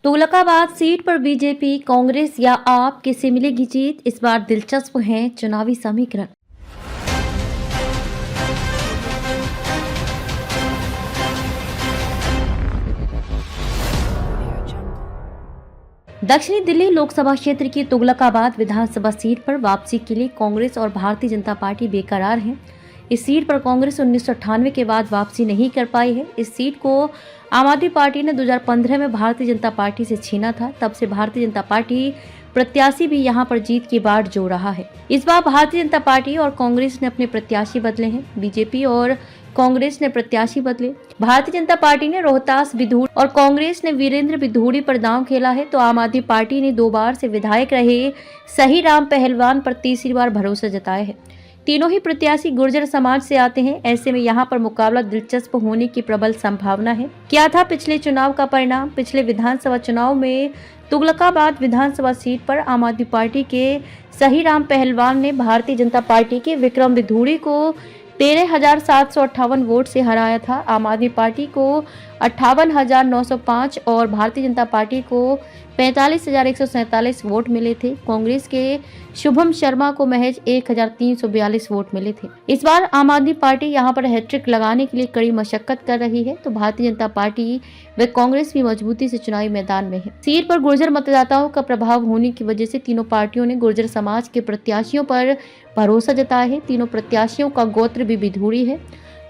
Tughlakabad seat पर BJP, Congress या आप किसे मिलेगी जीत? इस बार दिलचस्प हैं चुनावी समीकरण। दक्षिणी दिल्ली लोकसभा क्षेत्र की तुगलकाबाद विधानसभा सीट पर वापसी के लिए कांग्रेस और भारतीय जनता पार्टी बेकरार हैं। इस सीट पर कांग्रेस 1998 के बाद वापसी नहीं कर पाई है। इस सीट को आम आदमी पार्टी ने 2015 में भारतीय जनता पार्टी से छीना था। तब से भारतीय जनता पार्टी प्रत्याशी भी यहां पर जीत की बाट जो रहा है। इस बार भारतीय जनता पार्टी और कांग्रेस ने अपने प्रत्याशी बदले हैं। बीजेपी और कांग्रेस ने प्रत्याशी बदले। भारतीय जनता पार्टी ने रोहतास बिधूड़ी और कांग्रेस ने वीरेंद्र बिधूड़ी पर दांव खेला है, तो आम आदमी पार्टी ने 2 बार से विधायक रहे सही राम पहलवान पर तीसरी बार भरोसा जताया है। तीनों ही प्रत्याशी गुर्जर समाज से आते हैं। ऐसे में यहां पर मुकाबला दिलचस्प होने की प्रबल संभावना है। क्या था पिछले चुनाव का परिणाम? पिछले विधानसभा चुनाव में तुगलकाबाद विधानसभा सीट पर आम आदमी पार्टी के सही राम पहलवान ने भारतीय जनता पार्टी के विक्रम बिधूड़ी को 13,758 वोट से हराया था। आम आदमी पार्टी को 58,905 और भारतीय जनता पार्टी को 45,147 वोट मिले थे। कांग्रेस के शुभम शर्मा को महज 1,342 वोट मिले थे। इस बार आम आदमी पार्टी यहां पर हैट्रिक लगाने के लिए कड़ी मशक्कत कर रही है, तो भारतीय जनता पार्टी व कांग्रेस भी मजबूती से चुनावी मैदान में है। सीट पर गुर्जर मतदाताओं का प्रभाव होने की वजह से तीनों पार्टियों ने गुर्जर समाज के प्रत्याशियों पर भरोसा जताया है। तीनों प्रत्याशियों का गोत्र भी बिधूड़ी है।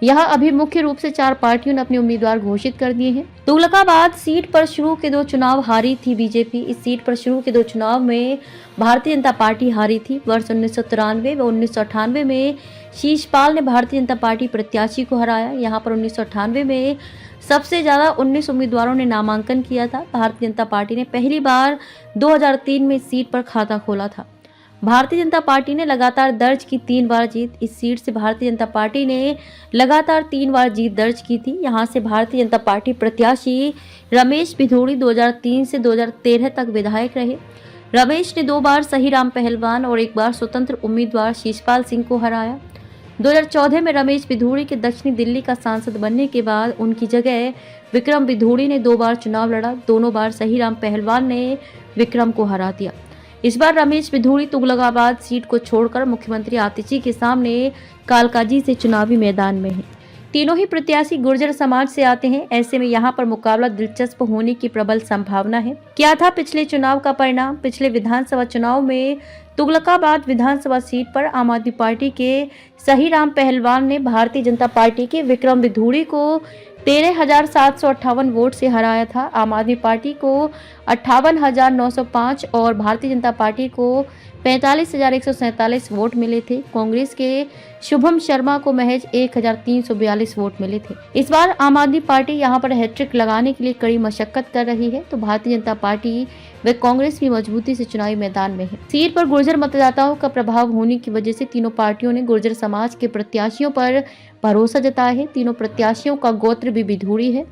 यहाँ अभी मुख्य रूप से 4 पार्टियों ने अपने उम्मीदवार घोषित कर दिए हैं। तुगलकाबाद सीट पर शुरू के 2 चुनाव हारी थी बीजेपी। इस सीट पर शुरू के 2 चुनाव में भारतीय जनता पार्टी हारी थी। वर्ष 1993 व 1998 में शीशपाल ने भारतीय जनता पार्टी प्रत्याशी को हराया। यहाँ पर 1998 में सबसे ज्यादा 19 उम्मीदवारों ने नामांकन किया था। भारतीय जनता पार्टी ने पहली बार 2003 में इस सीट पर खाता खोला था। भारतीय जनता पार्टी ने लगातार दर्ज की 3 बार जीत। इस सीट से भारतीय जनता पार्टी ने लगातार 3 बार जीत दर्ज की थी। यहां से भारतीय जनता पार्टी प्रत्याशी रमेश बिधूड़ी 2003 से 2013 तक विधायक रहे। रमेश ने 2 बार सही राम पहलवान और 1 बार स्वतंत्र उम्मीदवार शीशपाल सिंह को हराया। 2014 में रमेश बिधूड़ी के दक्षिणी दिल्ली का सांसद बनने के बाद उनकी जगह विक्रम बिधूड़ी ने 2 बार चुनाव लड़ा। दोनों बार सही राम पहलवान ने विक्रम को हरा दिया। इस बार रमेश बिधूड़ी तुगलकाबाद सीट को छोड़कर मुख्यमंत्री आतिशी के सामने कालकाजी से चुनावी मैदान में है। तीनों ही प्रत्याशी गुर्जर समाज से आते हैं। ऐसे में यहाँ पर मुकाबला दिलचस्प होने की प्रबल संभावना है। क्या था पिछले चुनाव का परिणाम? पिछले विधानसभा चुनाव में तुगलकाबाद विधानसभा सीट पर आम आदमी पार्टी के सही राम पहलवान ने भारतीय जनता पार्टी के विक्रम बिधूड़ी को 13,758 वोट से हराया था। आम आदमी पार्टी को 58,905 और भारतीय जनता पार्टी को 45,147 वोट मिले थे। कांग्रेस के शुभम शर्मा को महज 1,342 वोट मिले थे। इस बार आम आदमी पार्टी यहां पर हैट्रिक लगाने के लिए कड़ी मशक्कत कर रही है, तो भारतीय जनता पार्टी व कांग्रेस भी मजबूती से चुनावी मैदान में है। सीट पर गुर्जर मतदाताओं का प्रभाव होने की वजह से तीनों पार्टियों ने गुर्जर समाज के प्रत्याशियों पर भरोसा जताया है। तीनों प्रत्याशियों का गोत्र भी बिधूड़ी है।